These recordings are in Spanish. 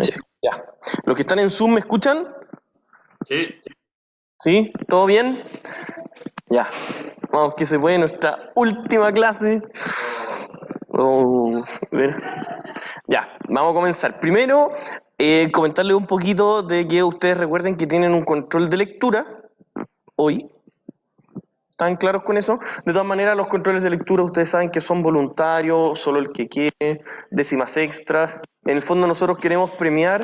Sí. Ya. ¿Los que están en Zoom me escuchan? Sí. ¿Sí? ¿Todo bien? Ya. Vamos, que se puede nuestra última clase. Oh, bueno. Ya, vamos a comenzar. Primero, comentarles un poquito de que ustedes recuerden que tienen un control de lectura hoy. ¿Están claros con eso? De todas maneras, los controles de lectura ustedes saben que son voluntarios, solo el que quiere, décimas extras. En el fondo nosotros queremos premiar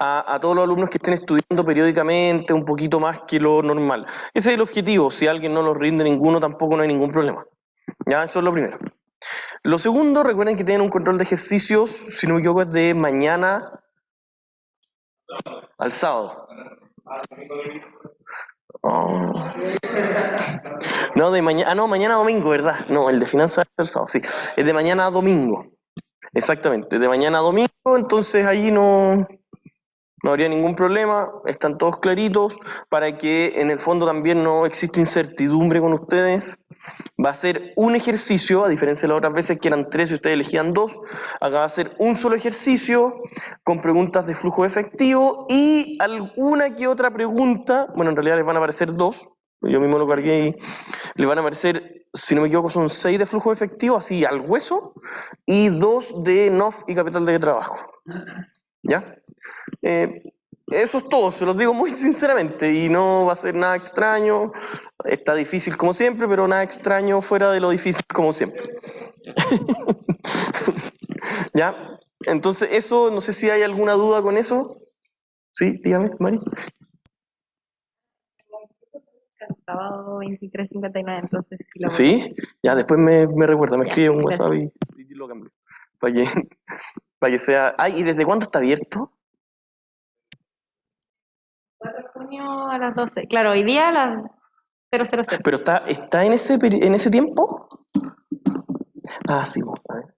a todos los alumnos que estén estudiando periódicamente, un poquito más que lo normal. Ese es el objetivo. Si alguien no los rinde ninguno, tampoco no hay ningún problema. Ya, eso es lo primero. Lo segundo, recuerden que tienen un control de ejercicios, si no me equivoco, es de mañana al sábado. Oh. No, de mañana, no, mañana domingo, ¿verdad? No, el de finanzas es el sábado, sí. Es de mañana a domingo. Exactamente, de mañana a domingo, entonces ahí no habría ningún problema, están todos claritos, para que en el fondo también no existe incertidumbre con ustedes. Va a ser un ejercicio, a diferencia de las otras veces que eran 3 y ustedes elegían 2, acá va a ser un solo ejercicio con preguntas de flujo efectivo y alguna que otra pregunta, bueno, en realidad les van a aparecer 2, yo mismo lo cargué y les van a aparecer, si no me equivoco, son 6 de flujo efectivo, así al hueso, y 2 de NOF y capital de trabajo. ¿Ya? Eh, Eso es todo, se los digo muy sinceramente, y no va a ser nada extraño, está difícil como siempre, pero nada extraño fuera de lo difícil como siempre. ¿Ya? Entonces eso, no sé si hay alguna duda con eso. Sí, dígame, Mari. Sábado 23:59, entonces si lo podemos. Sí, ya después me recuerda, me Ya, escribe un gracias. WhatsApp y lo cambio. Para que, para que sea. Ay, ¿y desde cuándo está abierto? 4 de junio a las 12. Claro, hoy día a las 000. ¿Pero está en ese tiempo? Ah, sí, pues, a ver.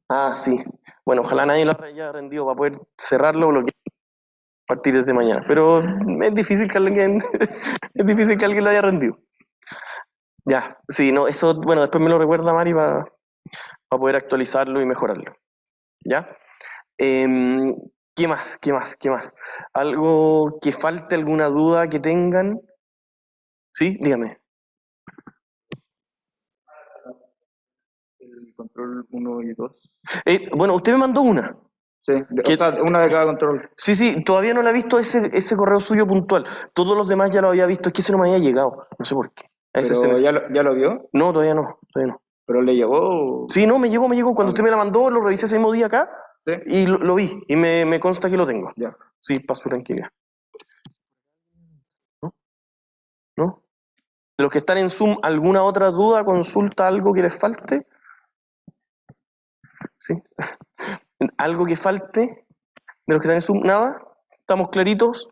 Ah, sí. Bueno, ojalá nadie lo haya rendido para poder cerrarlo o bloquear a partir desde mañana. Pero es difícil que alguien, es difícil que alguien lo haya rendido. Ya, sí, no, eso, bueno, después me lo recuerda Mari para poder actualizarlo y mejorarlo. ¿Ya? Em, ¿Qué más? ¿Qué más? ¿Qué más? ¿Algo que falte, alguna duda que tengan? Sí, dígame. El control 1 y 2. Bueno, usted me mandó una. Sí, o Que, sea, una de cada control. sí, sí, todavía no la he visto ese correo suyo puntual. Todos los demás ya lo había visto, es que ese no me había llegado. No sé por qué. A ese se Pero necesita. ya lo vio, No, todavía no, todavía no. pero le llegó. Sí, no, me llegó, me llegó. Ah, Cuando usted ok. me la mandó, lo revisé ese mismo día acá Sí, y lo vi. Y me consta que lo tengo. ya. Sí, para su tranquilidad. ¿No? ¿No? De los que están en Zoom, ¿alguna otra duda, consulta, algo que les falte? ¿Sí? ¿Algo que falte? De los que están en Zoom, nada. ¿Estamos claritos?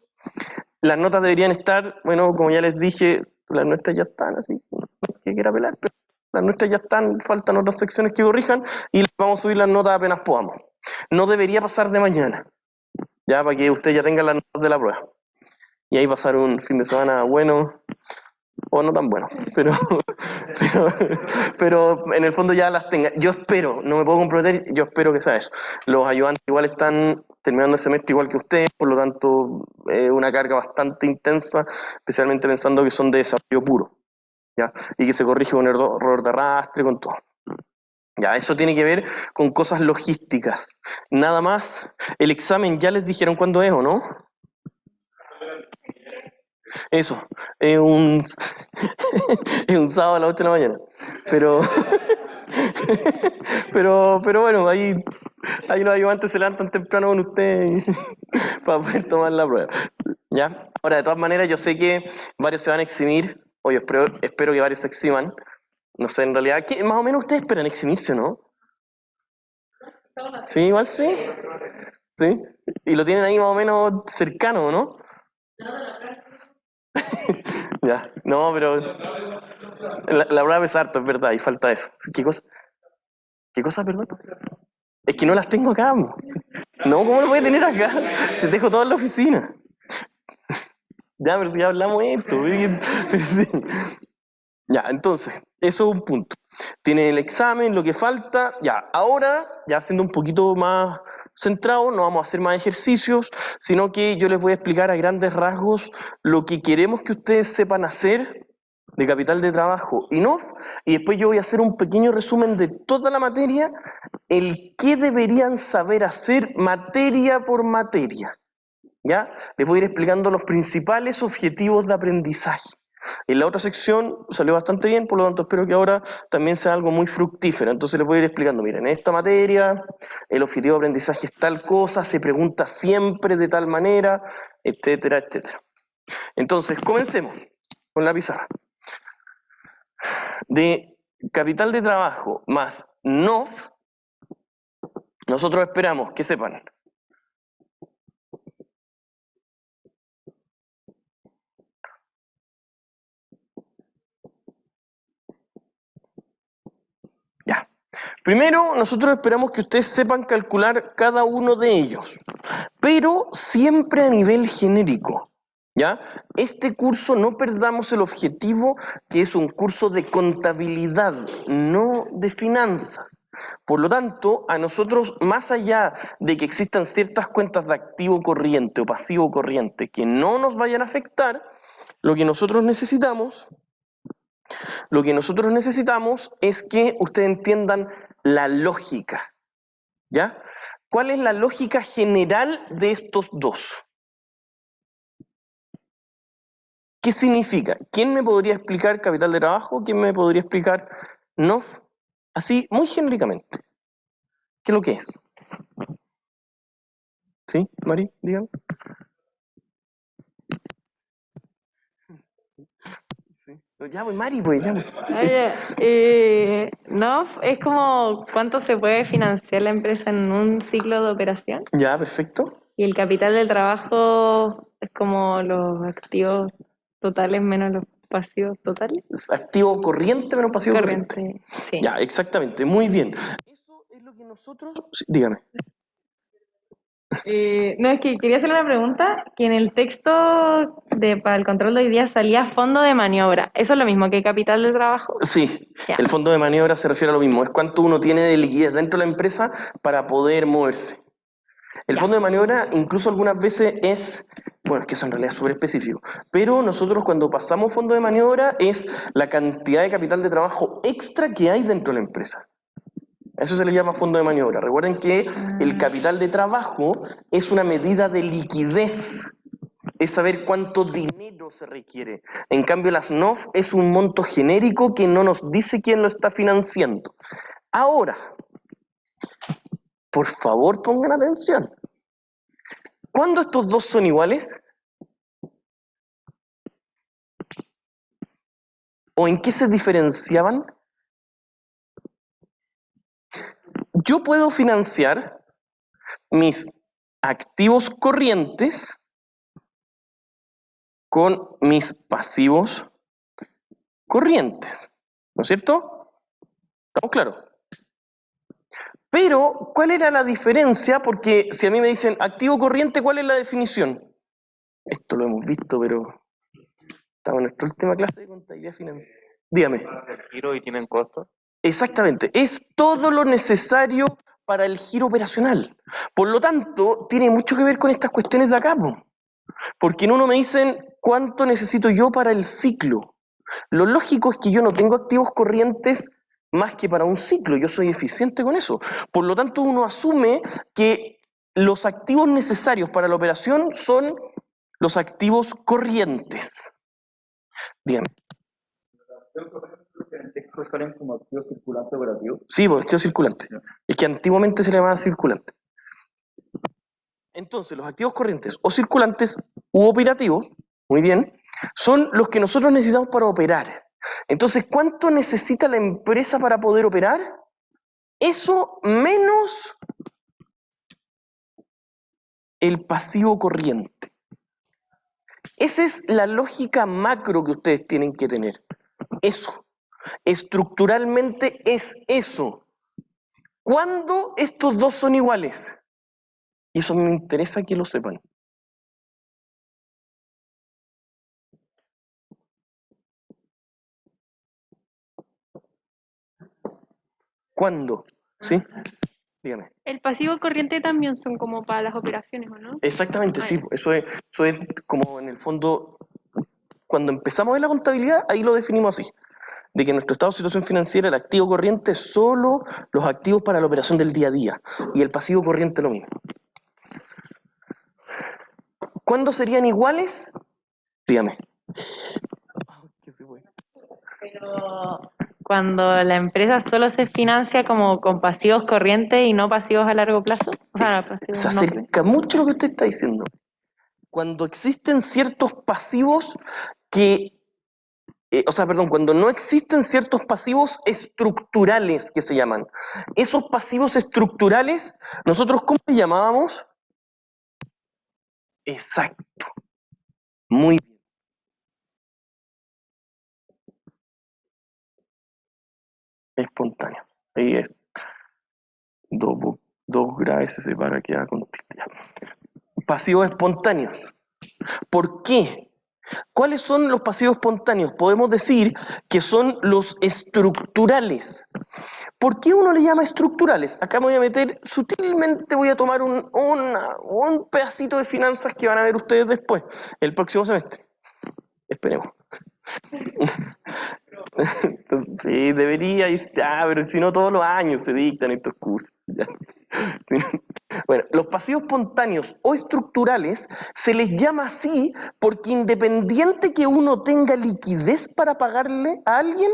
Las notas deberían estar, bueno, como ya les dije, las nuestras ya están, así, no hay que quiera apelar, pero las nuestras ya están, faltan otras secciones que corrijan y les vamos a subir las notas apenas podamos. No debería pasar de mañana, ya para que ustedes ya tengan las notas de la prueba. Y ahí pasar un fin de semana bueno, o no tan bueno, pero, pero en el fondo ya las tenga. Yo espero, no me puedo comprometer, yo espero que sea eso. Los ayudantes igual están terminando el semestre igual que ustedes, por lo tanto una carga bastante intensa, especialmente pensando que son de desarrollo puro, ¿ya? Y que se corrige con error de arrastre, con todo. Ya, eso tiene que ver con cosas logísticas. Nada más, el examen ya les dijeron cuándo es o no. Eso, es un, es un sábado a las 8 de la mañana. Pero, pero bueno, ahí los ayudantes se levantan temprano con usted para poder tomar la prueba. ¿Ya? Ahora, de todas maneras, yo sé que varios se van a eximir, o yo espero que varios se eximan. No sé, en realidad, más o menos ustedes esperan eximirse, ¿no? Sí, igual sí. Sí. Y lo tienen ahí más o menos cercano, ¿no? Ya, no, pero la prueba es harto, es verdad, y falta eso. ¿Qué cosa? ¿Qué cosa, perdón? Es que no las tengo acá. Mo. No, ¿cómo lo voy a tener acá? Se dejo todo en la oficina. Ya, pero si ya hablamos de esto. Ya, entonces, eso es un punto. Tienen el examen, lo que falta, ya. Ahora, ya siendo un poquito más centrado, no vamos a hacer más ejercicios, sino que yo les voy a explicar a grandes rasgos lo que queremos que ustedes sepan hacer de capital de trabajo y NOF, y después yo voy a hacer un pequeño resumen de toda la materia, el qué deberían saber hacer materia por materia. ¿Ya? Les voy a ir explicando los principales objetivos de aprendizaje. En la otra sección salió bastante bien, por lo tanto espero que ahora también sea algo muy fructífero. Entonces les voy a ir explicando, miren, en esta materia el objetivo de aprendizaje es tal cosa, se pregunta siempre de tal manera, etcétera, etcétera. Entonces, comencemos con la pizarra. De capital de trabajo más NOF, nosotros esperamos que sepan ya. Primero, nosotros esperamos que ustedes sepan calcular cada uno de ellos, pero siempre a nivel genérico, ¿ya? Este curso no perdamos el objetivo, que es un curso de contabilidad, no de finanzas. Por lo tanto, a nosotros, más allá de que existan ciertas cuentas de activo corriente o pasivo corriente que no nos vayan a afectar, lo que nosotros necesitamos es que ustedes entiendan la lógica, ¿ya? ¿Cuál es la lógica general de estos dos? ¿Qué significa? ¿Quién me podría explicar capital de trabajo? ¿Quién me podría explicar NOF? Así, muy genéricamente. ¿Qué es lo que es? ¿Sí, Mari? Dígame. Sí. Ya, pues, Mari, pues, ya. Pues. No, es como cuánto se puede financiar la empresa en un ciclo de operación. Ya, perfecto. Y el capital del trabajo es como los activos totales menos los pasivos totales. Es activo corriente menos pasivo corriente. Corriente, sí. Ya, exactamente, muy bien. Eso es lo que nosotros... Sí, dígame. No, es que quería hacer una pregunta, que en el texto para el control de hoy día salía fondo de maniobra. ¿Eso es lo mismo que capital de trabajo? Sí, Ya. el fondo de maniobra se refiere a lo mismo, es cuánto uno tiene de liquidez dentro de la empresa para poder moverse. El Ya. fondo de maniobra incluso algunas veces es, bueno, es que eso en realidad es súper específico, pero nosotros cuando pasamos fondo de maniobra es la cantidad de capital de trabajo extra que hay dentro de la empresa. Eso se le llama fondo de maniobra. Recuerden que el capital de trabajo es una medida de liquidez, es saber cuánto dinero se requiere. En cambio, las NOF es un monto genérico que no nos dice quién lo está financiando. Ahora, por favor pongan atención. ¿Cuándo estos dos son iguales? ¿O en qué se diferenciaban? Yo puedo financiar mis activos corrientes con mis pasivos corrientes, ¿no es cierto? ¿Estamos claros? Pero, ¿cuál era la diferencia? Porque si a mí me dicen activo corriente, ¿cuál es la definición? Esto lo hemos visto, pero estamos en nuestra última clase de contabilidad financiera. Dígame. ¿El giro y tienen costos? Exactamente, es todo lo necesario para el giro operacional. Por lo tanto, tiene mucho que ver con estas cuestiones de acá, porque en uno me dicen cuánto necesito yo para el ciclo. Lo lógico es que yo no tengo activos corrientes más que para un ciclo, yo soy eficiente con eso. Por lo tanto, uno asume que los activos necesarios para la operación son los activos corrientes. Bien. ¿En texto salen como activo circulante operativo? Sí, pues activo circulante. Es que antiguamente se le llamaba circulante. Entonces, los activos corrientes o circulantes u operativos, muy bien, son los que nosotros necesitamos para operar. Entonces, ¿cuánto necesita la empresa para poder operar? Eso menos el pasivo corriente. Esa es la lógica macro que ustedes tienen que tener. Eso. Estructuralmente es eso. ¿Cuándo estos dos son iguales? Y eso me interesa que lo sepan. ¿Cuándo? ¿Sí? Dígame. El pasivo corriente también son como para las operaciones, ¿o no? Exactamente, Ah, sí. ya. Eso es como en el fondo, cuando empezamos en la contabilidad, ahí lo definimos así. De que en nuestro estado de situación financiera el activo corriente es solo los activos para la operación del día a día. Y el pasivo corriente lo mismo. ¿Cuándo serían iguales? Dígame. Pero cuando la empresa solo se financia como con pasivos corrientes y no pasivos a largo plazo, o sea, pasivos Se no corrientes. acerca mucho a lo que usted está diciendo. Cuando existen ciertos pasivos que, cuando no existen ciertos pasivos estructurales que se llaman. Esos pasivos estructurales, ¿nosotros cómo le llamábamos? Exacto. Muy bien. Espontáneo. Ahí es. Dos graves se separa, queda con tilde. Pasivos espontáneos. ¿Por qué? ¿Cuáles son los pasivos espontáneos? Podemos decir que son los estructurales. ¿Por qué uno le llama estructurales? Acá me voy a meter sutilmente, voy a tomar un pedacito de finanzas que van a ver ustedes después, el próximo semestre. Esperemos. Entonces, sí, debería, pero si no todos los años se dictan estos cursos. Ya. Si no, bueno, los pasivos espontáneos o estructurales se les llama así porque independiente que uno tenga liquidez para pagarle a alguien,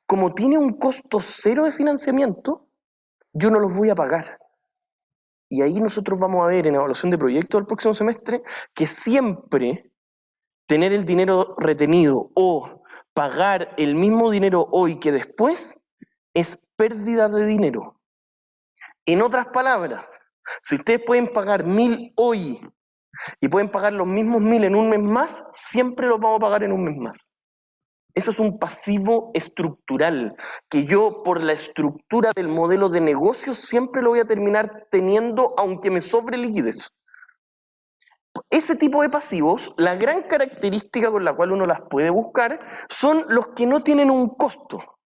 como tiene un costo cero de financiamiento, yo no los voy a pagar. Y ahí nosotros vamos a ver en evaluación de proyectos del próximo semestre que siempre tener el dinero retenido o pagar el mismo dinero hoy que después es pérdida de dinero. En otras palabras, si ustedes pueden pagar 1.000 hoy y pueden pagar los mismos 1.000 en un mes más, siempre los vamos a pagar en un mes más. Eso es un pasivo estructural, que yo por la estructura del modelo de negocio siempre lo voy a terminar teniendo aunque me sobre liquidez. Ese tipo de pasivos, la gran característica con la cual uno las puede buscar son los que no tienen un costo,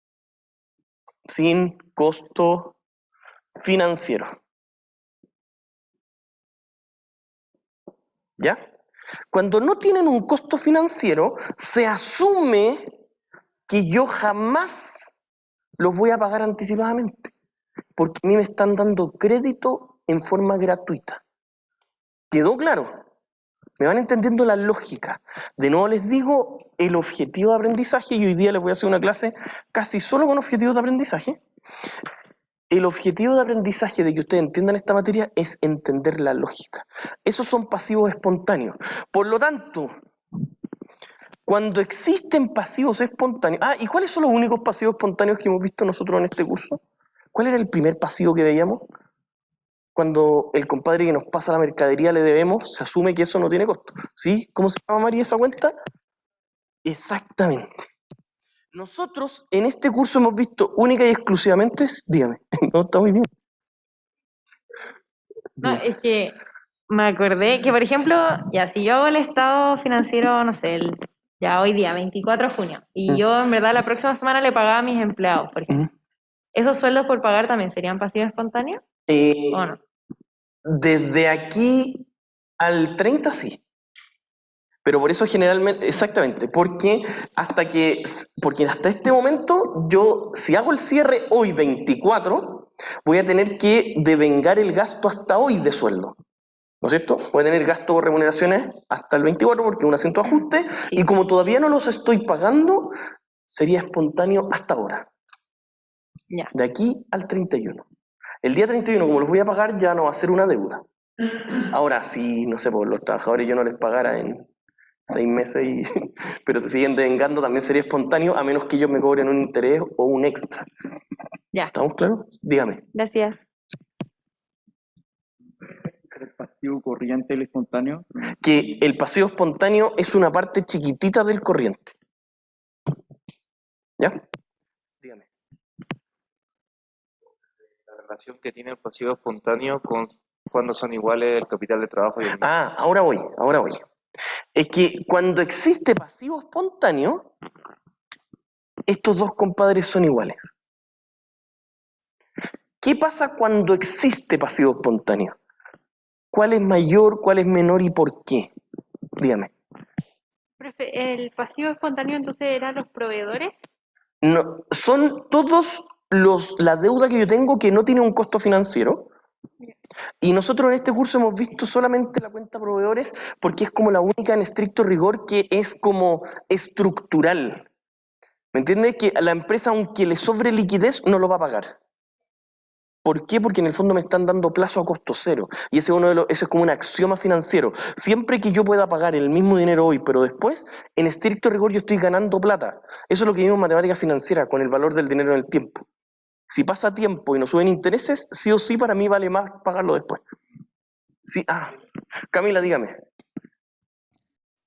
sin costo financiero. ¿Ya? Cuando no tienen un costo financiero, se asume que yo jamás los voy a pagar anticipadamente, porque a mí me están dando crédito en forma gratuita. ¿Quedó claro? ¿Me van entendiendo la lógica? De nuevo les digo el objetivo de aprendizaje, y hoy día les voy a hacer una clase casi solo con objetivos de aprendizaje. El objetivo de aprendizaje de que ustedes entiendan esta materia es entender la lógica. Esos son pasivos espontáneos. Por lo tanto, cuando existen pasivos espontáneos... ¿y cuáles son los únicos pasivos espontáneos que hemos visto nosotros en este curso? ¿Cuál era el primer pasivo que veíamos? Cuando el compadre que nos pasa la mercadería le debemos, se asume que eso no tiene costo. ¿Sí? ¿Cómo se llama, María, esa cuenta? Exactamente. Nosotros en este curso hemos visto única y exclusivamente... Dígame, no, está muy bien. No, es que me acordé que, por ejemplo, ya si yo hago el estado financiero, no sé, ya hoy día, 24 de junio, y yo en verdad la próxima semana le pagaba a mis empleados, por ejemplo, ¿esos sueldos por pagar también serían pasivos espontáneos o no? Desde aquí al 30 sí. Pero por eso generalmente, exactamente, porque hasta este momento yo, si hago el cierre hoy 24, voy a tener que devengar el gasto hasta hoy de sueldo. ¿No es cierto? Voy a tener gasto por remuneraciones hasta el 24 porque es un asiento de ajuste, y como todavía no los estoy pagando, sería espontáneo hasta ahora. Ya. De aquí al 31. El día 31, como los voy a pagar, ya no va a ser una deuda. Ahora, si, no sé, por los trabajadores yo no les pagara en 6 meses, pero se siguen devengando, también sería espontáneo, a menos que ellos me cobren un interés o un extra. Ya. ¿Estamos claros? Dígame. Gracias. El pasivo corriente y el espontáneo. Que el pasivo espontáneo es una parte chiquitita del corriente. ¿Ya? Dígame. La relación que tiene el pasivo espontáneo con cuando son iguales el capital de trabajo y el mismo. Ahora voy. Es que cuando existe pasivo espontáneo, estos dos compadres son iguales. ¿Qué pasa cuando existe pasivo espontáneo? ¿Cuál es mayor, cuál es menor y por qué? Dígame. Profe, el pasivo espontáneo entonces eran los proveedores. No, son todos la deuda que yo tengo que no tiene un costo financiero. Y nosotros en este curso hemos visto solamente la cuenta proveedores porque es como la única en estricto rigor que es como estructural. ¿Me entiendes? Que a la empresa, aunque le sobre liquidez, no lo va a pagar. ¿Por qué? Porque en el fondo me están dando plazo a costo cero. Y ese es como un axioma financiero. Siempre que yo pueda pagar el mismo dinero hoy, pero después, en estricto rigor yo estoy ganando plata. Eso es lo que vimos en matemática financiera, con el valor del dinero en el tiempo. Si pasa tiempo y no suben intereses, sí o sí para mí vale más pagarlo después. Sí, Camila, dígame.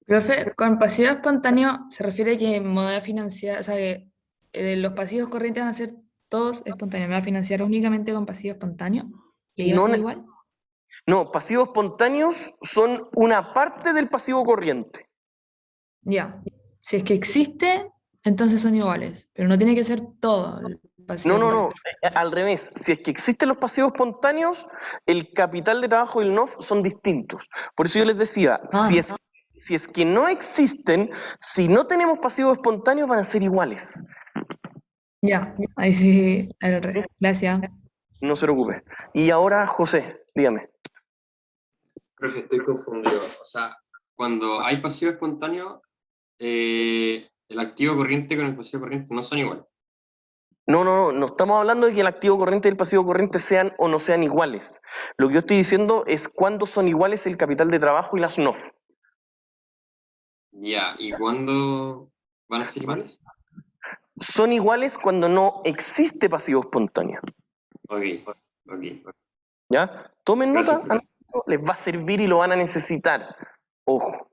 Profe, con pasivo espontáneo se refiere que me voy a financiar, o sea, que los pasivos corrientes van a ser todos espontáneos. Me voy a financiar únicamente con pasivo espontáneo y ahí va a No, ser igual. no, pasivos espontáneos son una parte del pasivo corriente. Ya. Si es que existe, entonces son iguales, pero no tiene que ser todo el pasivo No, corriente. al revés. Si es que existen los pasivos espontáneos, el capital de trabajo y el NOF son distintos. Por eso yo les decía, si es que no existen, si no tenemos pasivos espontáneos, van a ser iguales. Ya, ahí sí, al revés. Gracias. No se preocupe. Y ahora, José, dígame. Profe, estoy confundido. O sea, cuando hay pasivo espontáneo, el activo corriente con el pasivo corriente no son iguales. No estamos hablando de que el activo corriente y el pasivo corriente sean o no sean iguales. Lo que yo estoy diciendo es cuándo son iguales el capital de trabajo y las NOF. Ya, ¿y cuándo van a ser iguales? Son iguales cuando no existe pasivo espontáneo. Ok, ok. ¿Ya? Tomen Gracias, nota, profe. les va a servir y lo van a necesitar. Ojo.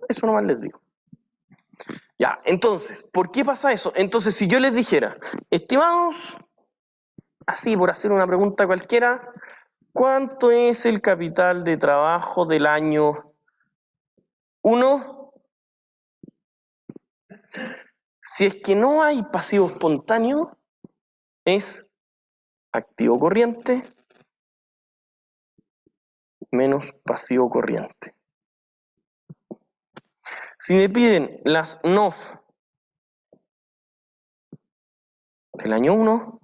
Eso nomás les digo. Ya, entonces, ¿por qué pasa eso? Entonces, si yo les dijera, estimados, así por hacer una pregunta cualquiera, ¿cuánto es el capital de trabajo del año 1? Si es que no hay pasivo espontáneo, es activo corriente menos pasivo corriente. Si me piden las NOF del año 1,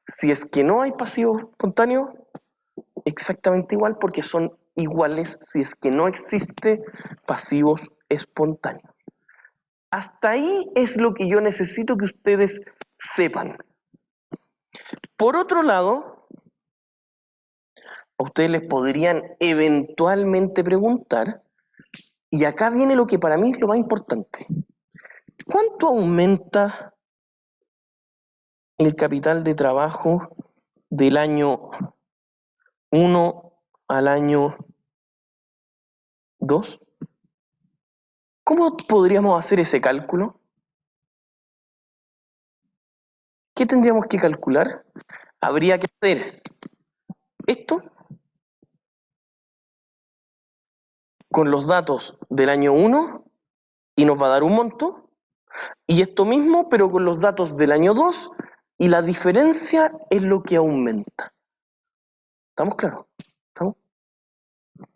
si es que no hay pasivo espontáneo, exactamente igual porque son iguales si es que no existe pasivos espontáneos. Hasta ahí es lo que yo necesito que ustedes sepan. Por otro lado, a ustedes les podrían eventualmente preguntar, y acá viene lo que para mí es lo más importante. ¿Cuánto aumenta el capital de trabajo del año 1 al año 2? ¿Cómo podríamos hacer ese cálculo? ¿Qué tendríamos que calcular? Habría que hacer esto con los datos del año 1 y nos va a dar un monto, y esto mismo pero con los datos del año 2 y la diferencia es lo que aumenta. ¿Estamos claros? ¿Estamos?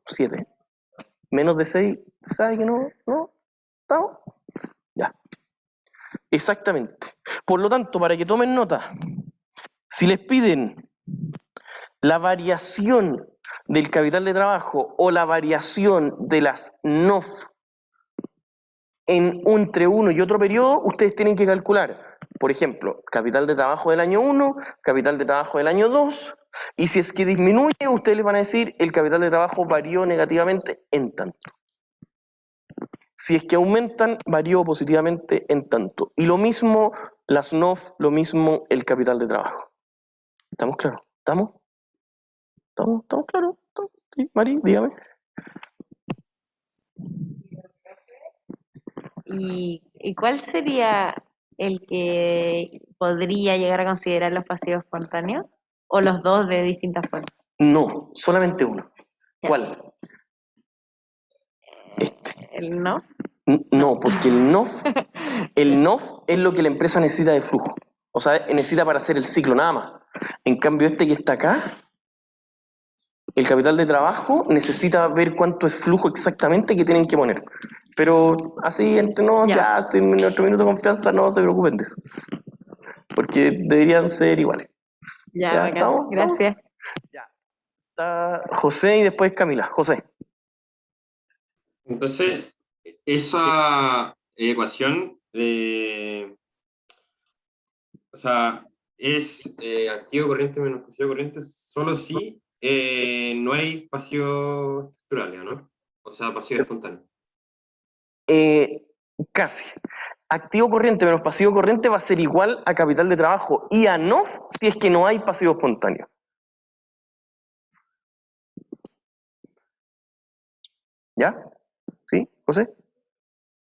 7. Menos de 6, ¿sabe que no? ¿No? ¿Estamos? Ya. Exactamente. Por lo tanto, para que tomen nota, si les piden la variación del capital de trabajo o la variación de las NOF entre uno y otro periodo, ustedes tienen que calcular, por ejemplo, capital de trabajo del año 1, capital de trabajo del año 2, y si es que disminuye, ustedes les van a decir el capital de trabajo varió negativamente en tanto. Si es que aumentan, varió positivamente en tanto. Y lo mismo las NOF, lo mismo el capital de trabajo. ¿Estamos claros? ¿Estamos? ¿Estamos claros? Sí, Mari, dígame. ¿Y cuál sería el que podría llegar a considerar los pasivos espontáneos? ¿O los dos de distintas formas? No, solamente uno. Ya. ¿Cuál? Este. ¿El no? No, porque el NOF es lo que la empresa necesita de flujo. O sea, necesita para hacer el ciclo nada más. En cambio, este que está acá, el capital de trabajo necesita ver cuánto es flujo exactamente que tienen que poner. Pero así, entre nos, Ya. ya, en nuestro minuto de confianza, no se preocupen de eso. Porque deberían ser iguales. Ya, ¿Ya? bacán. ¿Estamos? Gracias. Ya. Está José y después Camila. José. Entonces, esa ecuación, o sea, es activo corriente menos pasivo corriente solo si no hay pasivos estructurales, ¿no? O sea, pasivo espontáneo. Casi. Activo corriente menos pasivo corriente va a ser igual a capital de trabajo y a NOF si es que no hay pasivo espontáneo. ¿Ya? ¿Sí, José?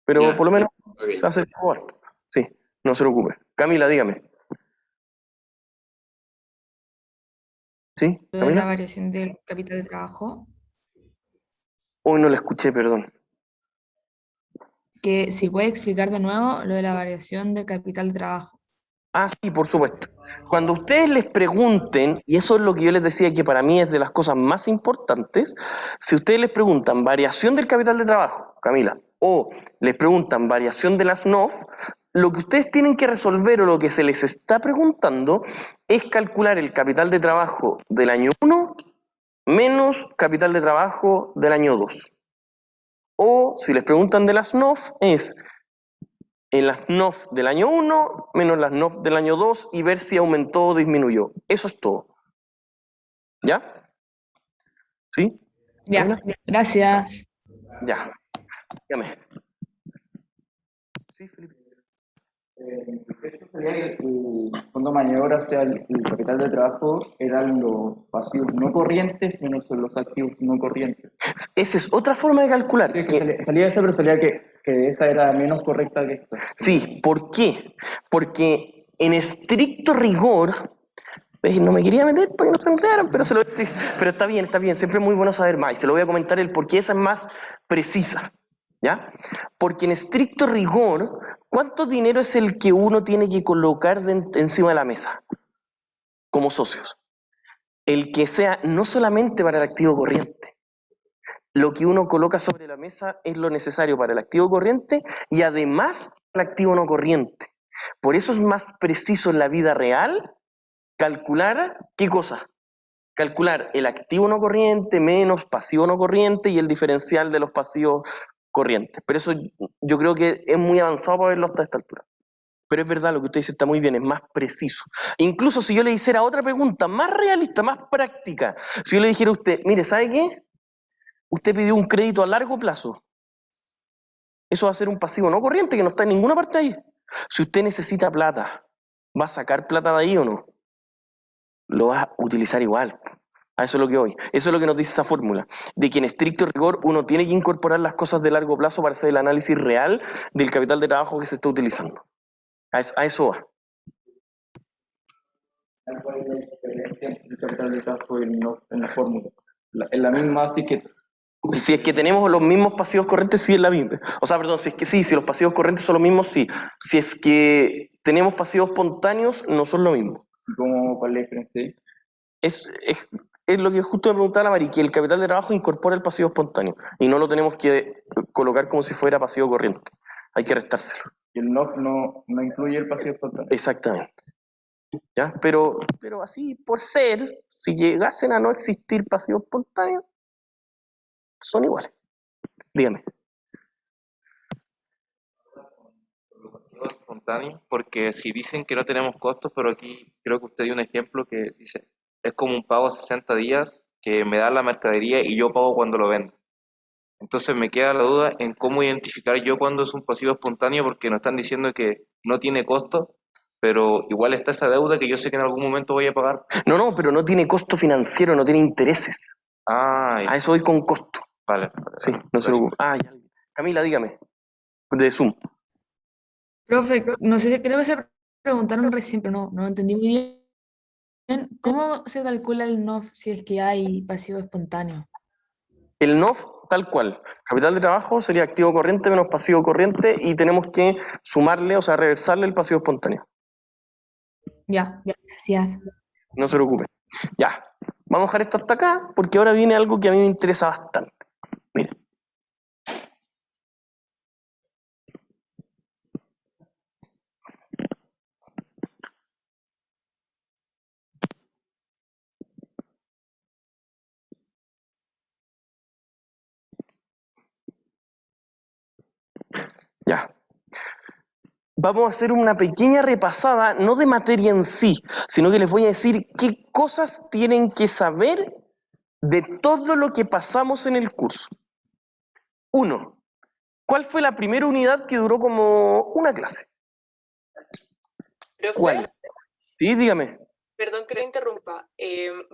Pero Ya, por lo menos ok. se hace el favor. Sí, no se preocupe. Camila, dígame. ¿Sí, Lo de la Camila? variación del capital de trabajo, Hoy no la escuché, perdón. que si puede explicar de nuevo lo de la variación del capital de trabajo. Ah, sí, por supuesto. Cuando ustedes les pregunten, y eso es lo que yo les decía que para mí es de las cosas más importantes, si ustedes les preguntan variación del capital de trabajo, Camila, o les preguntan variación de las NOF, lo que ustedes tienen que resolver o lo que se les está preguntando es calcular el capital de trabajo del año 1 menos capital de trabajo del año 2. O si les preguntan de las NOF, es en las NOF del año 1 menos las NOF del año 2 y ver si aumentó o disminuyó. Eso es todo. ¿Ya? ¿Sí? Ya, ¿Camila? gracias. Ya. Dígame. Sí, Felipe. Eso sería que el fondo de maniobra, o sea, el capital de trabajo, eran los pasivos no corrientes menos los activos no corrientes. Esa es otra forma de calcular. Sí, que salía esa, pero salía que esa era menos correcta que esta. Sí, ¿por qué? Porque en estricto rigor, no me quería meter para que no se enredaran, pero está bien, siempre es muy bueno saber más. Y se lo voy a comentar el por qué esa es más precisa. ¿Ya? Porque en estricto rigor, ¿cuánto dinero es el que uno tiene que colocar encima de la mesa como socios? El que sea no solamente para el activo corriente. Lo que uno coloca sobre la mesa es lo necesario para el activo corriente y además para el activo no corriente. Por eso es más preciso en la vida real calcular, ¿qué cosa? Calcular el activo no corriente menos pasivo no corriente y el diferencial de los pasivos corrientes. Pero eso yo creo que es muy avanzado para verlo hasta esta altura. Pero es verdad, lo que usted dice está muy bien, es más preciso. Incluso si yo le hiciera otra pregunta más realista, más práctica, si yo le dijera a usted, mire, ¿sabe qué? Usted pidió un crédito a largo plazo. Eso va a ser un pasivo no corriente que no está en ninguna parte ahí. Si usted necesita plata, ¿va a sacar plata de ahí o no? Lo va a utilizar igual. A eso es lo que voy. Eso es lo que nos dice esa fórmula. De que en estricto rigor uno tiene que incorporar las cosas de largo plazo para hacer el análisis real del capital de trabajo que se está utilizando. A eso va. ¿Cuál es la diferencia entre el capital de trabajo y el no en la fórmula? En la misma, así que Si es que tenemos los mismos pasivos corrientes, sí es la misma. O sea, perdón, si es que sí, si los pasivos corrientes son los mismos, sí. Si es que tenemos pasivos espontáneos, no son lo mismo. ¿cuál es la diferencia ahí? Es lo que justo me preguntaba la Mari, que el capital de trabajo incorpora el pasivo espontáneo y no lo tenemos que colocar como si fuera pasivo corriente. Hay que restárselo. Y el no incluye el pasivo espontáneo. Exactamente. ¿Ya? Pero así, por ser, si llegasen a no existir pasivo espontáneo, son iguales. Dígame. Espontáneo, porque si dicen que no tenemos costos, pero aquí creo que usted dio un ejemplo que dice, es como un pago a 60 días que me da la mercadería y yo pago cuando lo vendo. Entonces me queda la duda en cómo identificar yo cuando es un pasivo espontáneo, porque nos están diciendo que no tiene costo, pero igual está esa deuda que yo sé que en algún momento voy a pagar. No, pero no tiene costo financiero, no tiene intereses. Ah, A eso voy con costo. vale. Sí, no se preocupe. Ya. Camila, dígame. De Zoom. Profe, no sé, creo que se preguntaron recién, pero no entendí muy bien. ¿Cómo se calcula el NOF si es que hay pasivo espontáneo? El NOF, tal cual. Capital de trabajo sería activo corriente menos pasivo corriente y tenemos que sumarle, o sea, reversarle el pasivo espontáneo. Ya, gracias. No se preocupen. Ya, vamos a dejar esto hasta acá, porque ahora viene algo que a mí me interesa bastante. Miren. Ya. Vamos a hacer una pequeña repasada, no de materia en sí, sino que les voy a decir qué cosas tienen que saber de todo lo que pasamos en el curso. 1. ¿Cuál fue la primera unidad que duró como una clase? Profe, ¿Cuál? Sí, dígame. perdón que lo interrumpa.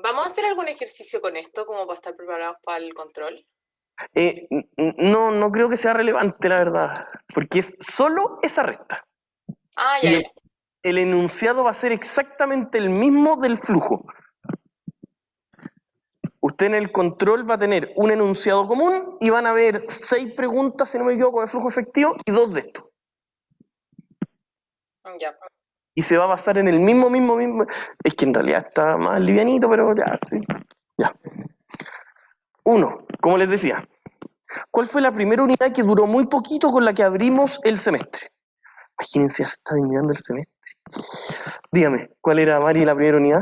¿Vamos a hacer algún ejercicio con esto como para estar preparados para el control? No creo que sea relevante, la verdad, porque es solo esa recta. Ah, Y ya, ya. el enunciado va a ser exactamente el mismo del flujo. Usted en el control va a tener un enunciado común y van a haber 6 preguntas, si no me equivoco, de flujo efectivo y 2 de estos. Ya. Y se va a basar en el mismo. Es que en realidad está más livianito, pero ya, sí. Ya. 1, como les decía, ¿cuál fue la primera unidad que duró muy poquito con la que abrimos el semestre? Imagínense, ya se está terminando el semestre. Dígame, ¿cuál era, Mari, la primera unidad?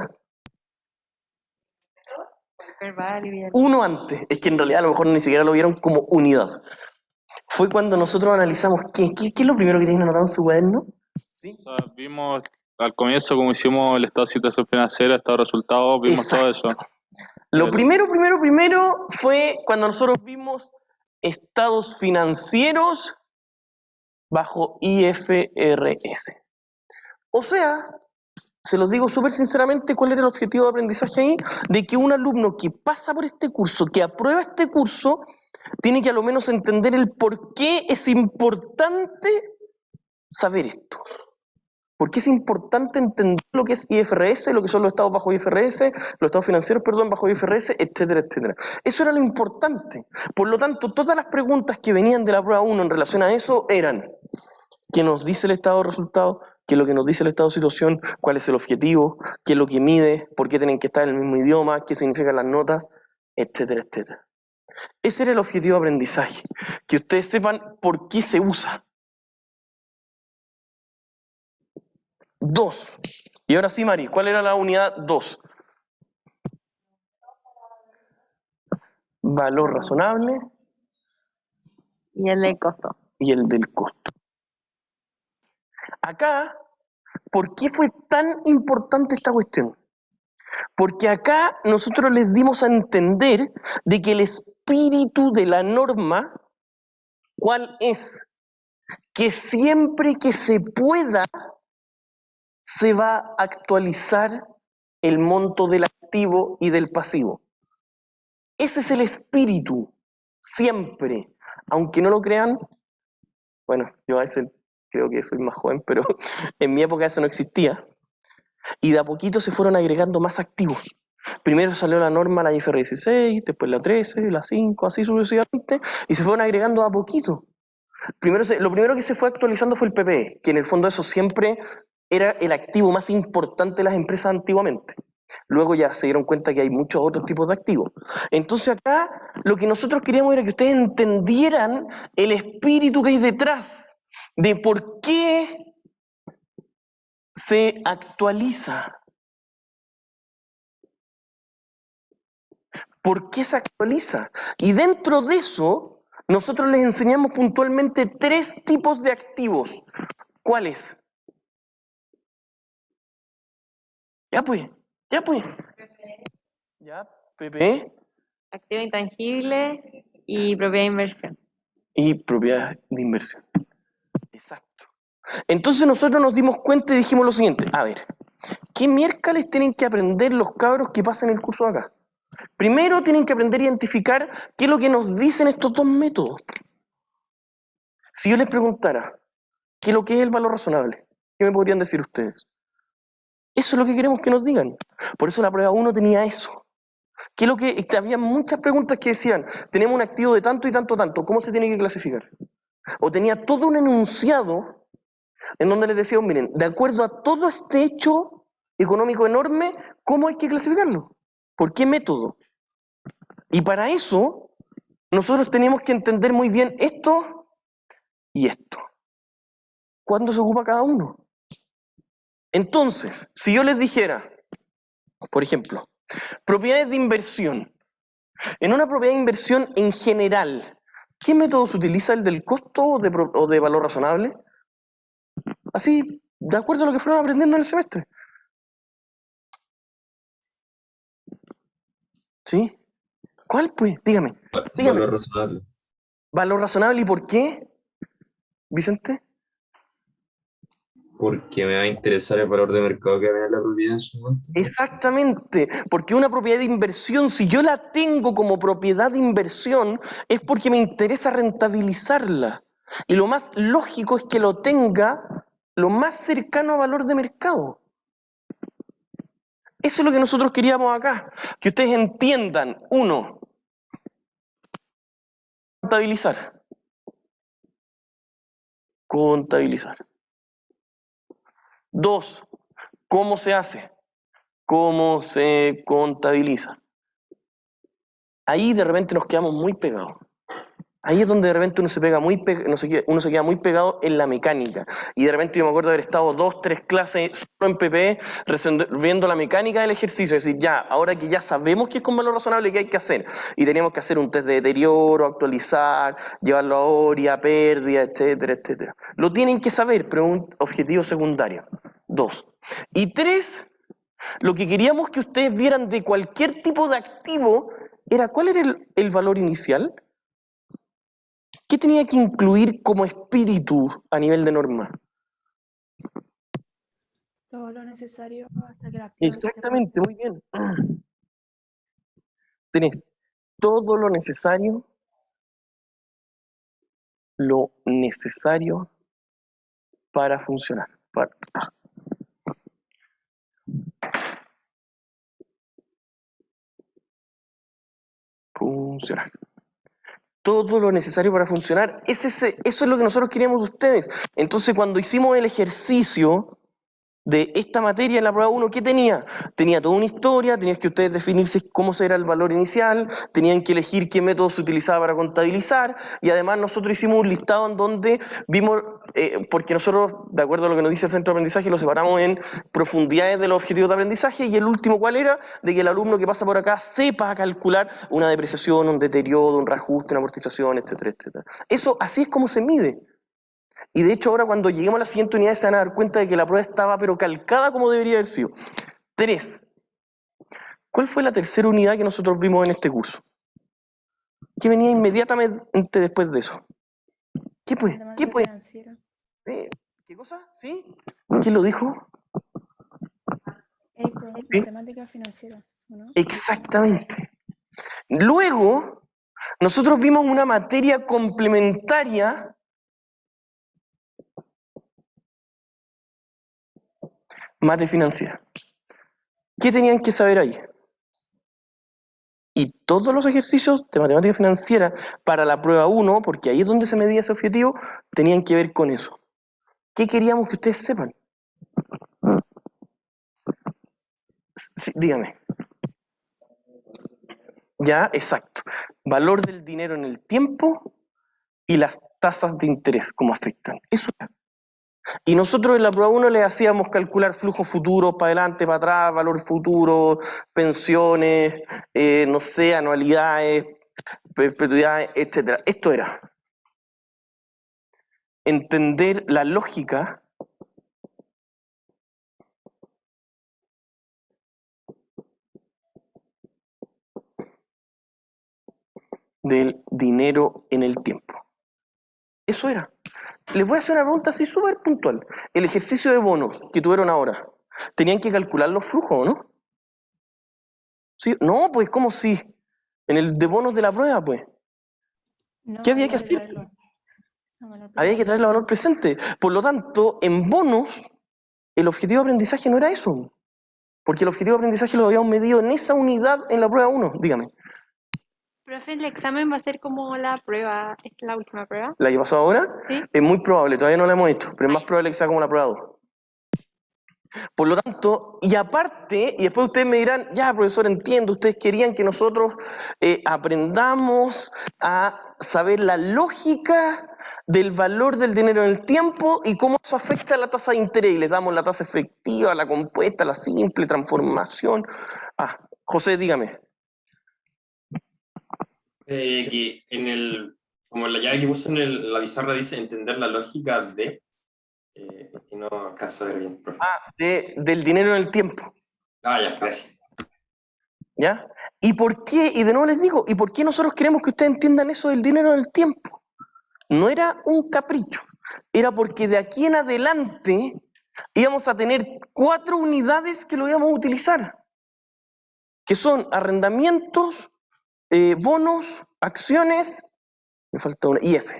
Uno antes. Es que en realidad a lo mejor ni siquiera lo vieron como unidad. Fue cuando nosotros analizamos qué es lo primero que tienen anotado en su cuaderno. ¿Sí? O sea, vimos al comienzo cómo hicimos el estado de situación financiera, estado de resultados, vimos todo eso. Lo primero fue cuando nosotros vimos estados financieros bajo IFRS. O sea, se los digo súper sinceramente, ¿cuál era el objetivo de aprendizaje ahí? De que un alumno que pasa por este curso, que aprueba este curso, tiene que a lo menos entender el por qué es importante saber esto. ¿Por qué es importante entender lo que es IFRS, lo que son los estados bajo IFRS, los estados financieros, perdón, bajo IFRS, etcétera, etcétera? Eso era lo importante. Por lo tanto, todas las preguntas que venían de la prueba 1 en relación a eso eran: ¿qué nos dice el estado de resultados? ¿Qué es lo que nos dice el estado de situación? ¿Cuál es el objetivo? ¿Qué es lo que mide? ¿Por qué tienen que estar en el mismo idioma? ¿Qué significan las notas? Etcétera, etcétera. Ese era el objetivo de aprendizaje. Que ustedes sepan por qué se usa. 2. Y ahora sí, Mari, ¿cuál era la unidad 2? Valor razonable. Y el de costo. Y el del costo. Acá, ¿por qué fue tan importante esta cuestión? Porque acá nosotros les dimos a entender de que el espíritu de la norma, ¿cuál es? Que siempre que se pueda, se va a actualizar el monto del activo y del pasivo. Ese es el espíritu, siempre. Aunque no lo crean, bueno, yo a veces creo que soy más joven, pero en mi época eso no existía. Y de a poquito se fueron agregando más activos. Primero salió la norma, la IFRS 16, después la 13, la 5, así sucesivamente, y se fueron agregando a poquito. Lo primero que se fue actualizando fue el PPE, que en el fondo eso siempre era el activo más importante de las empresas antiguamente. Luego ya se dieron cuenta que hay muchos otros tipos de activos. Entonces acá lo que nosotros queríamos era que ustedes entendieran el espíritu que hay detrás de por qué se actualiza. ¿Por qué se actualiza? Y dentro de eso, nosotros les enseñamos puntualmente 3 tipos de activos. ¿Cuáles? Ya pues. Ya, PPE. Activo intangible y propiedad de inversión. Y propiedad de inversión. Exacto. Entonces nosotros nos dimos cuenta y dijimos lo siguiente: a ver, ¿qué miércoles tienen que aprender los cabros que pasan el curso acá? Primero tienen que aprender a identificar qué es lo que nos dicen estos 2 métodos. Si yo les preguntara qué es lo que es el valor razonable, ¿qué me podrían decir ustedes? Eso es lo que queremos que nos digan. Por eso la prueba 1 tenía eso. ¿Qué es lo que había muchas preguntas que decían: tenemos un activo de tanto y tanto, ¿cómo se tiene que clasificar? O tenía todo un enunciado en donde les decía: miren, de acuerdo a todo este hecho, económico enorme, ¿cómo hay que clasificarlo? ¿Por qué método? Y para eso, nosotros tenemos que entender muy bien esto y esto. ¿Cuándo se ocupa cada uno? Entonces, si yo les dijera, por ejemplo, propiedades de inversión. En una propiedad de inversión en general, ¿qué método se utiliza? ¿El del costo o de valor razonable? Así, de acuerdo a lo que fueron aprendiendo en el semestre. ¿Sí? ¿Cuál, pues? Dígame. Valor razonable. ¿Valor razonable y por qué, Vicente? Porque me va a interesar el valor de mercado que va a la propiedad en su momento. Exactamente, porque una propiedad de inversión, si yo la tengo como propiedad de inversión, es porque me interesa rentabilizarla. Y lo más lógico es que lo tenga lo más cercano a valor de mercado. Eso es lo que nosotros queríamos acá, que ustedes entiendan, uno, contabilizar. Contabilizar. Dos, ¿cómo se hace? ¿Cómo se contabiliza? Ahí de repente nos quedamos muy pegados. Ahí es donde de repente uno se queda muy pegado en la mecánica. Y de repente yo me acuerdo de haber estado 2, 3 clases solo en PPE viendo la mecánica del ejercicio. Es decir, ya, ahora que ya sabemos qué es con valor razonable, ¿qué hay que hacer? Y teníamos que hacer un test de deterioro, actualizar, llevarlo a ORIA, pérdida, etcétera, etcétera. Lo tienen que saber, pero es un objetivo secundario. 2. Y 3, lo que queríamos que ustedes vieran de cualquier tipo de activo era cuál era el valor inicial. ¿Qué tenía que incluir como espíritu a nivel de norma? Todo lo necesario hasta que la Exactamente, muy bien. Tenés todo lo necesario para funcionar. Funcionar. Todo lo necesario para funcionar. Eso es lo que nosotros queríamos de ustedes. Entonces, cuando hicimos el ejercicio de esta materia en la prueba 1, ¿qué tenía? Tenía toda una historia, tenían que ustedes definirse cómo será el valor inicial, tenían que elegir qué método se utilizaba para contabilizar, y además nosotros hicimos un listado en donde vimos, porque nosotros, de acuerdo a lo que nos dice el centro de aprendizaje, lo separamos en profundidades de los objetivos de aprendizaje, y el último, ¿cuál era? De que el alumno que pasa por acá sepa calcular una depreciación, un deterioro, un reajuste, una amortización, etcétera, etcétera. Eso, así es como se mide. Y de hecho ahora cuando lleguemos a la siguiente unidad se van a dar cuenta de que la prueba estaba pero calcada como debería haber sido. 3. ¿Cuál fue la tercera unidad que nosotros vimos en este curso? ¿Qué venía inmediatamente después de eso? ¿Qué pues? ¿Qué pues? ¿Qué cosa? ¿Sí? ¿Quién lo dijo? ¿Sí? Matemática financiera, ¿no? Exactamente. Luego, nosotros vimos una materia complementaria mate financiera. ¿Qué tenían que saber ahí? Y todos los ejercicios de matemática financiera para la prueba 1, porque ahí es donde se medía ese objetivo, tenían que ver con eso. ¿Qué queríamos que ustedes sepan? Sí, dígame. Ya, exacto. Valor del dinero en el tiempo y las tasas de interés, cómo afectan. Eso era. Y nosotros en la prueba 1 le hacíamos calcular flujos futuros para adelante, para atrás, valor futuro, pensiones, no sé, anualidades, perpetuidades, etc. Esto era entender la lógica del dinero en el tiempo. Eso era. Les voy a hacer una pregunta así súper puntual. El ejercicio de bonos que tuvieron ahora, ¿tenían que calcular los flujos o no? ¿Sí? No, pues, ¿cómo sí? En el de bonos de la prueba, pues. ¿Qué había que hacer? Había que traer el valor presente. Por lo tanto, en bonos, el objetivo de aprendizaje no era eso. Porque el objetivo de aprendizaje lo habíamos medido en esa unidad en la prueba 1. Dígame. Profe, el examen va a ser como la prueba, ¿es la última prueba? ¿La que pasó ahora? Sí. Es muy probable, todavía no la hemos hecho, pero es más probable que sea como la prueba 2. Por lo tanto, y aparte, y después ustedes me dirán, ya profesor, entiendo, ustedes querían que nosotros aprendamos a saber la lógica del valor del dinero en el tiempo y cómo eso afecta a la tasa de interés. Y les damos la tasa efectiva, la compuesta, la simple, transformación. José, dígame. Que como en la llave que puse en la pizarra dice entender la lógica de, que no alcanzo a ver bien, profe. Del dinero en el tiempo. Ya, gracias. ¿Ya? ¿Y por qué? Y de nuevo les digo, ¿y por qué nosotros queremos que ustedes entiendan eso del dinero en el tiempo? No era un capricho, era porque de aquí en adelante íbamos a tener 4 unidades que lo íbamos a utilizar, que son arrendamientos, bonos, acciones, me falta una, IF.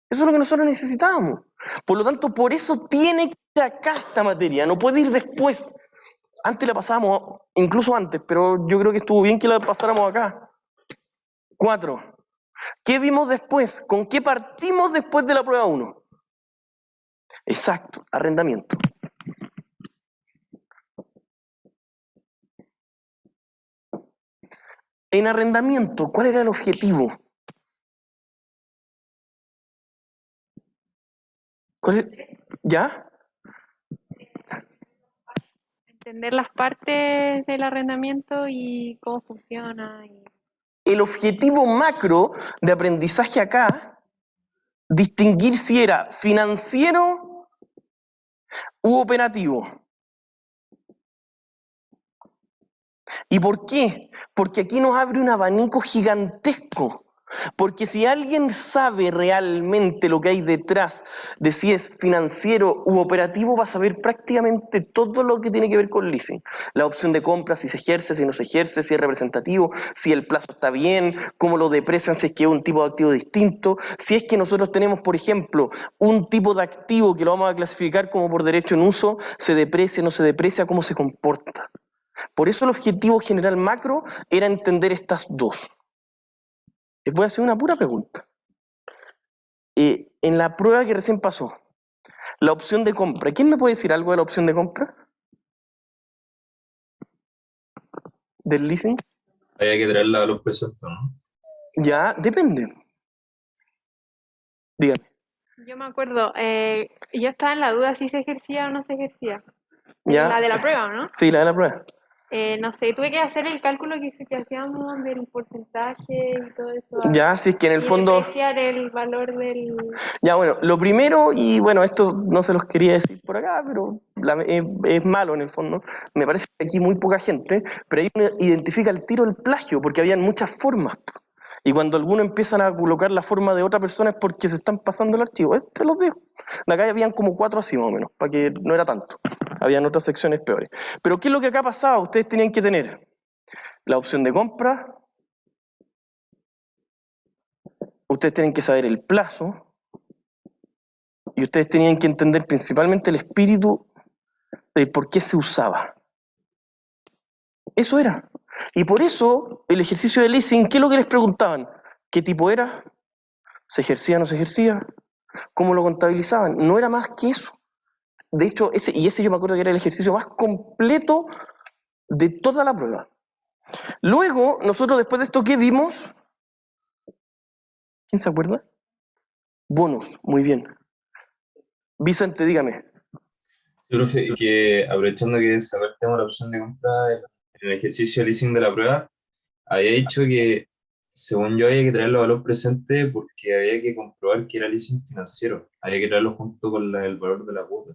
Eso es lo que nosotros necesitábamos. Por lo tanto, por eso tiene que ir acá esta materia, no puede ir después. Antes la pasábamos, incluso antes, pero yo creo que estuvo bien que la pasáramos acá. 4. ¿Qué vimos después? ¿Con qué partimos después de la prueba 1? Exacto, arrendamiento. En arrendamiento, ¿cuál era el objetivo? ¿Ya? Entender las partes del arrendamiento y cómo funciona. El objetivo macro de aprendizaje acá, distinguir si era financiero u operativo. ¿Y por qué? Porque aquí nos abre un abanico gigantesco. Porque si alguien sabe realmente lo que hay detrás de si es financiero u operativo, va a saber prácticamente todo lo que tiene que ver con leasing. La opción de compra, si se ejerce, si no se ejerce, si es representativo, si el plazo está bien, cómo lo deprecian, si es que es un tipo de activo distinto, si es que nosotros tenemos, por ejemplo, un tipo de activo que lo vamos a clasificar como por derecho en uso, se deprecia, no se deprecia, cómo se comporta. Por eso el objetivo general macro era entender estas dos. Les voy a hacer una pura pregunta. En la prueba que recién pasó, la opción de compra, ¿quién me puede decir algo de la opción de compra? ¿Del leasing? Había que traerla a los presentes, ¿no? Ya, depende. Dígame. Yo me acuerdo, yo estaba en la duda si se ejercía o no se ejercía. Ya. La de la prueba, ¿no? Sí, la de la prueba. No sé, tuve que hacer el cálculo que hacíamos del porcentaje y todo eso. Ya, si es que en el fondo... Depreciar el valor del... Ya, bueno, lo primero, y bueno, esto no se los quería decir por acá, pero es malo en el fondo. Me parece que aquí muy poca gente, pero ahí uno identifica el tiro el plagio, porque habían muchas formas. Y cuando algunos empiezan a colocar la forma de otra persona es porque se están pasando el archivo. Te los digo. De acá habían como 4 así más o menos, para que no era tanto. Habían otras secciones peores. Pero ¿qué es lo que acá pasaba? Ustedes tenían que tener la opción de compra. Ustedes tienen que saber el plazo. Y ustedes tenían que entender principalmente el espíritu de por qué se usaba. Eso era. Y por eso, el ejercicio de leasing, ¿qué es lo que les preguntaban? ¿Qué tipo era? ¿Se ejercía o no se ejercía? ¿Cómo lo contabilizaban? No era más que eso. De hecho, ese yo me acuerdo que era el ejercicio más completo de toda la prueba. Luego, nosotros después de esto, ¿qué vimos? ¿Quién se acuerda? Bonos, muy bien. Vicente, dígame. Yo creo que aprovechando que desarrollamos la opción de compra en el ejercicio de leasing de la prueba, había dicho que, según yo, había que traerlo a valor presente porque había que comprobar que era leasing financiero. Había que traerlo junto con el valor de la cuota.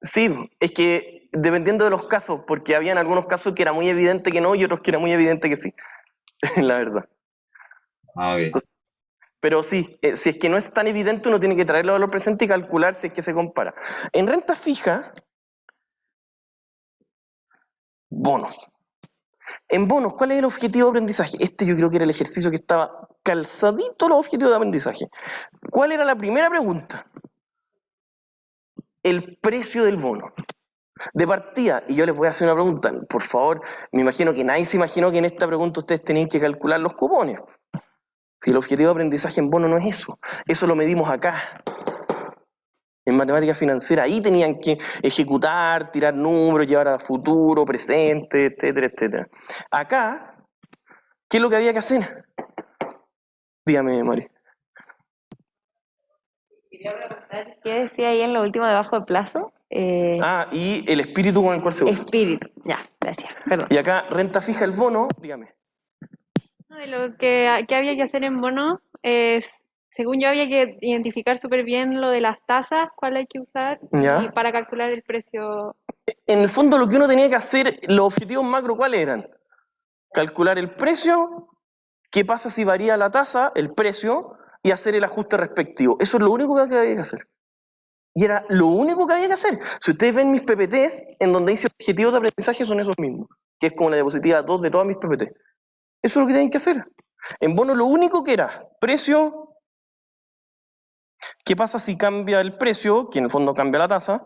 Sí, es que dependiendo de los casos, porque habían algunos casos que era muy evidente que no y otros que era muy evidente que sí, la verdad. Ok. Pero sí, si es que no es tan evidente, uno tiene que traerlo a valor presente y calcular si es que se compara. En renta fija, bonos. En bonos, ¿cuál es el objetivo de aprendizaje? Este yo creo que era el ejercicio que estaba calzadito los objetivos de aprendizaje. ¿Cuál era la primera pregunta? El precio del bono. De partida, y yo les voy a hacer una pregunta, por favor, me imagino que nadie se imaginó que en esta pregunta ustedes tenían que calcular los cupones. Si el objetivo de aprendizaje en bono no es eso, eso lo medimos acá. En matemática financiera, ahí tenían que ejecutar, tirar números, llevar a futuro, presente, etcétera, etcétera. Acá, ¿qué es lo que había que hacer? Dígame, Mari. Quería preguntar, ¿qué decía ahí en lo último debajo de plazo? Y el espíritu con el cual se usa. Espíritu, ya, gracias, perdón. Y acá, renta fija, el bono, dígame. De lo que había que hacer en bono es, según yo, había que identificar súper bien lo de las tasas, cuál hay que usar y ¿Ya? para calcular el precio. En el fondo, lo que uno tenía que hacer, los objetivos macro, ¿cuáles eran? Calcular el precio, qué pasa si varía la tasa, el precio, y hacer el ajuste respectivo. Eso es lo único que había que hacer. Y era lo único que había que hacer. Si ustedes ven mis PPTs, en donde dice objetivos de aprendizaje, son esos mismos, que es como la diapositiva 2 de todas mis PPT. Eso es lo que tienen que hacer. En bono lo único que era precio, qué pasa si cambia el precio, que en el fondo cambia la tasa,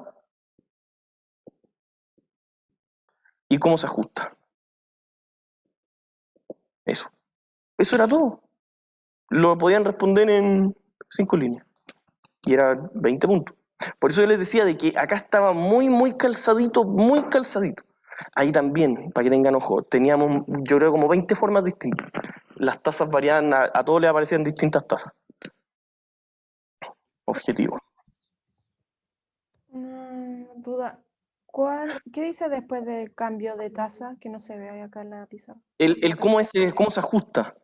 y cómo se ajusta. Eso. Eso era todo. Lo podían responder en 5 líneas. Y era 20 puntos. Por eso yo les decía de que acá estaba muy calzadito, muy calzadito. Ahí también, para que tengan ojo, teníamos, yo creo, como 20 formas distintas. Las tasas variaban, a todos les aparecían distintas tasas. Objetivo. Duda. ¿Qué dice después del cambio de tasa que no se ve acá en la pizarra? El cómo se ajusta.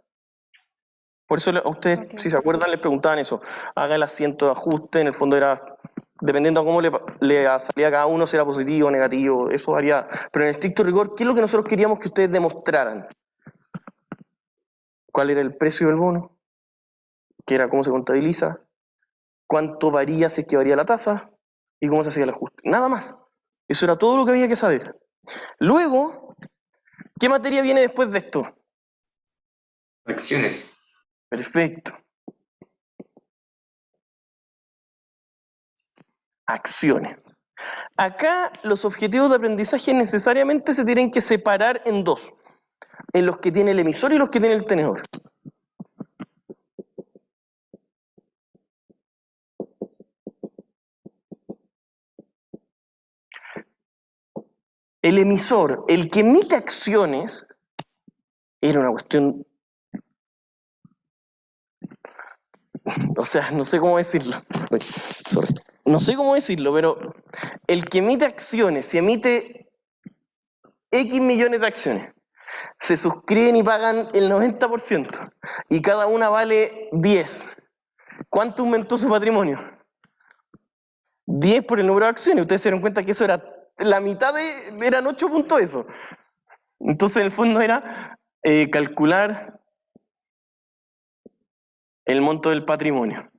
Por eso a ustedes, Ok. si se acuerdan, les preguntaban eso. Haga el asiento de ajuste, en el fondo era, dependiendo de cómo le salía a cada uno, si era positivo o negativo, eso varía. Pero en estricto rigor, ¿qué es lo que nosotros queríamos que ustedes demostraran? ¿Cuál era el precio del bono? ¿Qué era cómo se contabiliza? ¿Cuánto varía si es que varía la tasa? ¿Y cómo se hacía el ajuste? Nada más. Eso era todo lo que había que saber. Luego, ¿qué materia viene después de esto? Acciones. Perfecto. Acciones. Acá los objetivos de aprendizaje necesariamente se tienen que separar en dos. En los que tiene el emisor y los que tiene el tenedor. El emisor, el que emite acciones, era una cuestión... O sea, no sé cómo decirlo. Uy, sorry. No sé cómo decirlo, pero el que emite acciones, si emite X millones de acciones, se suscriben y pagan el 90%, y cada una vale 10. ¿Cuánto aumentó su patrimonio? 10 por el número de acciones. Ustedes se dieron cuenta que eso era la mitad eran 8 puntos eso. Entonces, en el fondo era calcular el monto del patrimonio.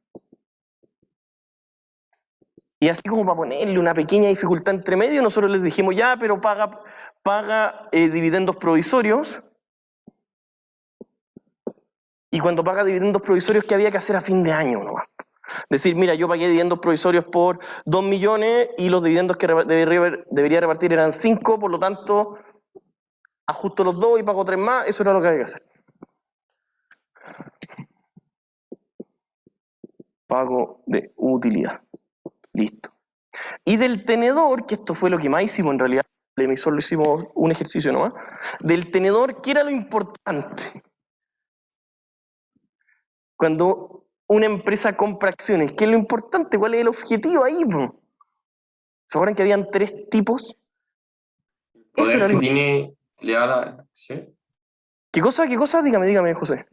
Y así como para ponerle una pequeña dificultad entre medio, nosotros les dijimos, ya, pero paga dividendos provisorios. Y cuando paga dividendos provisorios, ¿qué había que hacer a fin de año? ¿No? Decir, mira, yo pagué dividendos provisorios por 2 millones y los dividendos que debería repartir eran 5, por lo tanto, ajusto los 2 y pago 3 más, eso era lo que había que hacer. Pago de utilidad. Listo. Y del tenedor, que esto fue lo que más hicimos en realidad, el emisor lo hicimos un ejercicio nomás, del tenedor, ¿qué era lo importante? Cuando una empresa compra acciones, ¿qué es lo importante? ¿Cuál es el objetivo ahí? ¿Se acuerdan que habían 3 tipos? Eso era Poder que lo... tiene, le da la acción. ¿Qué cosa? ¿Qué cosa? Dígame, José.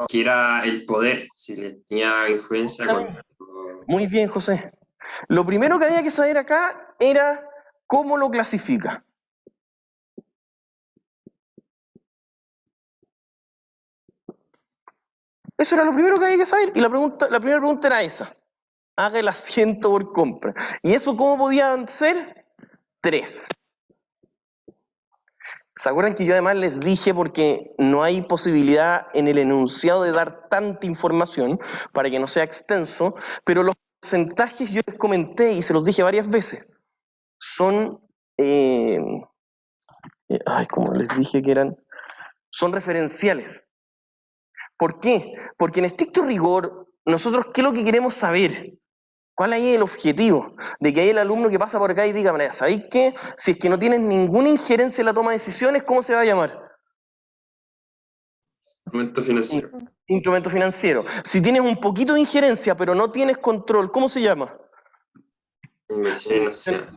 Que era el poder, si le tenía influencia con... Muy bien, José. Lo primero que había que saber acá era cómo lo clasifica. Eso era lo primero que había que saber. Y la primera pregunta era esa. Haga el asiento por compra. ¿Y eso cómo podían ser? 3. ¿Se acuerdan que yo además les dije, porque no hay posibilidad en el enunciado de dar tanta información para que no sea extenso, pero los porcentajes yo les comenté y se los dije varias veces, son, como les dije que eran, son referenciales. ¿Por qué? Porque en estricto rigor, nosotros, ¿qué es lo que queremos saber? ¿Cuál es el objetivo? De que hay el alumno que pasa por acá y diga, mira, ¿sabéis qué? Si es que no tienes ninguna injerencia en la toma de decisiones, ¿cómo se va a llamar? Instrumento financiero. Instrumento financiero. Si tienes un poquito de injerencia, pero no tienes control, ¿cómo se llama? Inversión asociada.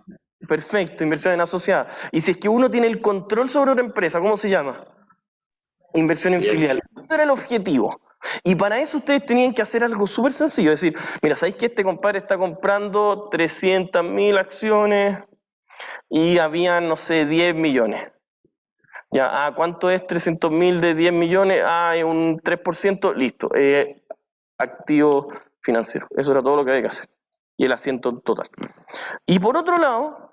Perfecto, inversión en asociada. Y si es que uno tiene el control sobre una empresa, ¿cómo se llama? Inversión en filial. Ese era el objetivo. Y para eso ustedes tenían que hacer algo súper sencillo. Es decir, mira, ¿sabéis que este compadre está comprando 300.000 acciones y habían, no sé, 10 millones? Ya, ¿cuánto es 300.000 de 10 millones? Es un 3%, listo. Activo financiero. Eso era todo lo que había que hacer. Y el asiento total. Y por otro lado,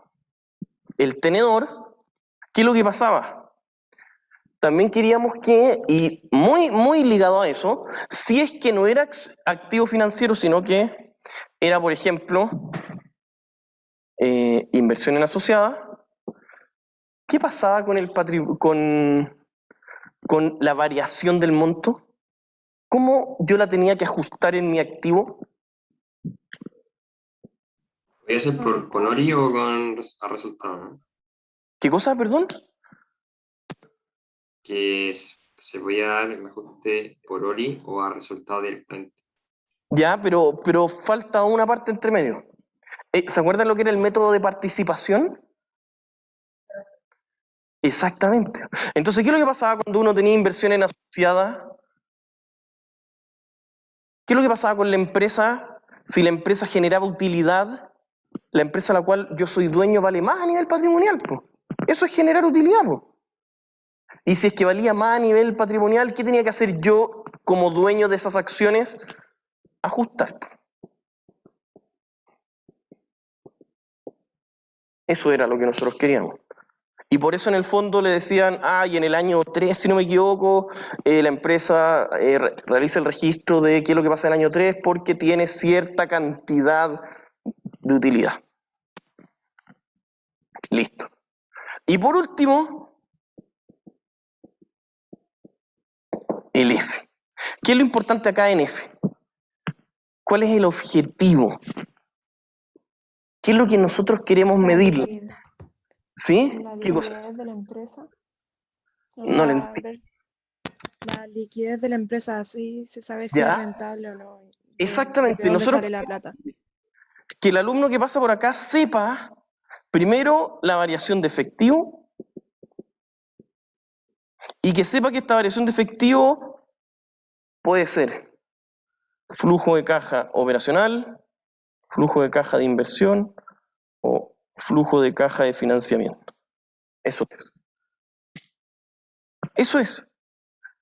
el tenedor, ¿qué es lo que pasaba? También queríamos que, y muy ligado a eso, si es que no era activo financiero, sino que era, por ejemplo, inversión en asociada, ¿qué pasaba con con la variación del monto? ¿Cómo yo la tenía que ajustar en mi activo? Podría ser con ORI o con a resultado, ¿no? ¿Qué cosa, perdón? Que se podía dar el ajuste por ORI o a resultado directamente. Ya, pero falta una parte entre medio. ¿Se acuerdan lo que era el método de participación? Exactamente. Entonces, ¿qué es lo que pasaba cuando uno tenía inversión en asociada? ¿Qué es lo que pasaba con la empresa? Si la empresa generaba utilidad, la empresa a la cual yo soy dueño vale más a nivel patrimonial, po. Eso es generar utilidad, po. Y si es que valía más a nivel patrimonial, ¿qué tenía que hacer yo como dueño de esas acciones? Ajustar. Eso era lo que nosotros queríamos. Y por eso en el fondo le decían, y en el año 3, si no me equivoco, la empresa realiza el registro de qué es lo que pasa en el año 3 porque tiene cierta cantidad de utilidad. Listo. Y por último, el F. ¿Qué es lo importante acá en F? ¿Cuál es el objetivo? ¿Qué es lo que nosotros queremos medir? ¿Sí? La ¿Qué cosa? liquidez de la empresa. O No le sea, entendí. ver la liquidez de la empresa, así se sabe si ¿Ya? es rentable o no. Exactamente. ¿De dónde Nosotros sale la plata? que el alumno que pasa por acá sepa primero la variación de efectivo y que sepa que esta variación de efectivo puede ser flujo de caja operacional, flujo de caja de inversión o flujo de caja de financiamiento. Eso es. Eso es.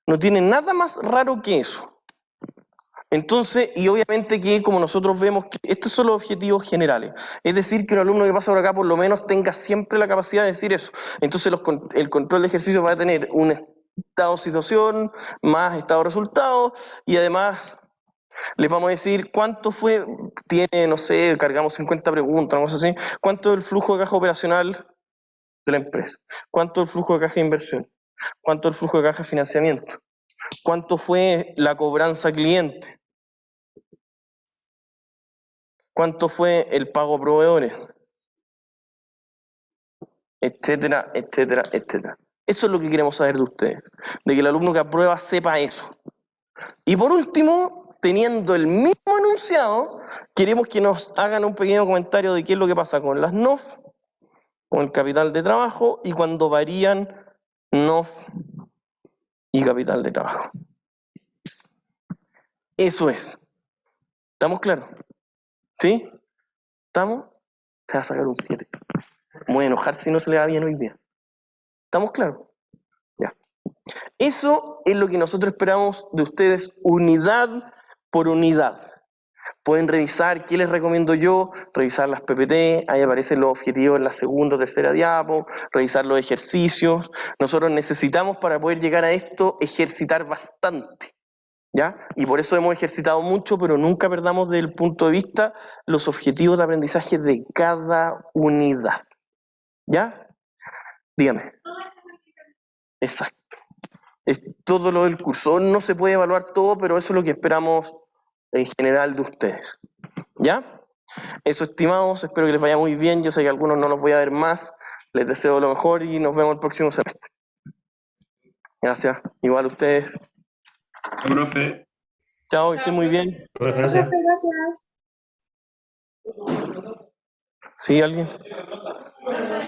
No tiene nada más raro que eso. Entonces, y obviamente que como nosotros vemos que estos son los objetivos generales, es decir, que un alumno que pasa por acá por lo menos tenga siempre la capacidad de decir eso. Entonces el control de ejercicio va a tener un estado situación más estado resultado y además les vamos a decir cuánto fue, tiene, no sé, cargamos 50 preguntas, una cosa así, cuánto es el flujo de caja operacional de la empresa, cuánto es el flujo de caja de inversión, cuánto es el flujo de caja de financiamiento, cuánto fue la cobranza cliente, cuánto fue el pago a proveedores, etcétera, etcétera, etcétera. Eso es lo que queremos saber de ustedes, de que el alumno que aprueba sepa eso. Y por último, teniendo el mismo enunciado, queremos que nos hagan un pequeño comentario de qué es lo que pasa con las NOF, con el capital de trabajo y cuando varían NOF y capital de trabajo. Eso es. ¿Estamos claros? ¿Sí? ¿Estamos? Se va a sacar un 7. Me voy a enojar si no se le va bien hoy día. ¿Estamos claros? Ya. Eso es lo que nosotros esperamos de ustedes, unidad por unidad. Pueden revisar, ¿qué les recomiendo yo? Revisar las PPT, ahí aparecen los objetivos en la segunda o tercera diapo, revisar los ejercicios. Nosotros necesitamos para poder llegar a esto ejercitar bastante, ¿ya? Y por eso hemos ejercitado mucho, pero nunca perdamos del punto de vista los objetivos de aprendizaje de cada unidad, ¿ya? Dígame. Exacto. Es todo lo del curso. No se puede evaluar todo, pero eso es lo que esperamos en general de ustedes. ¿Ya? Eso, estimados, espero que les vaya muy bien. Yo sé que algunos no los voy a ver más. Les deseo lo mejor y nos vemos el próximo semestre. Gracias. Igual a ustedes. Profe. Chao, que estén muy bien. Gracias. Gracias. ¿Sí, alguien?